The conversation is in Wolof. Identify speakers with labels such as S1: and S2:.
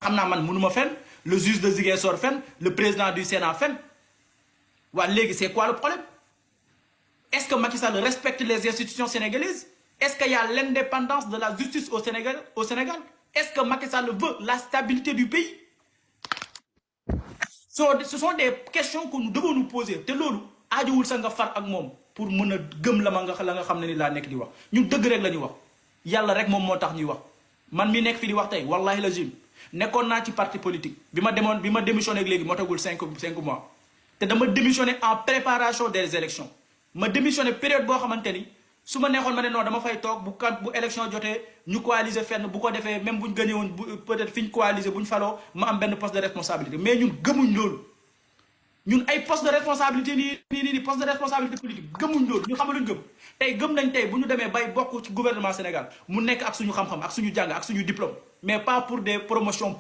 S1: xam naa man mënuma fen le juge de Ziguinchor fen le président du Sénat fen waa léegi c'est quoi le problème est-ce que Macky Sall respecte les institutions sénégalaises est-ce qu'il y a l'indépendance de la justice au Sénégal est-ce que Macky Sall veut la stabilité du pays ce sont des questions que nous devons nous poser te loolu aajowul sa nga far ak moom pour mën a gëm la nga xam ne ni laa nekk di wax ñun dëgg rek la ñuy wax yàlla rek moom moo tax ñuy wax man mi nekk fi di wax tey wallahi lazim nekkoon naa ci parti politique bi ma démissionné léegi moo tagul 5 mois te dama démissionné en préparation des élections ma démissionné période boo xamante ni su ma neexoon ma ne non dama fay toog bu élection jotee ñu coaliser fenn bu ko defee même buñ gagné woon peut-être fi ñu coaliser bu ñu faloo ma am benn poste de responsabilité mais ñun gëmuñ loolu ñun ay poste de responsabilité nii poste de responsabilité politique gëmuñ loolu ñu xamaluñ gëm tey gëm nañ tey bu ñu demee bay bokk ci gouvernement Sénégal mu nekk ak suñu xam-xam ak suñu jàng ak suñu diplôme mais pas pour des promotions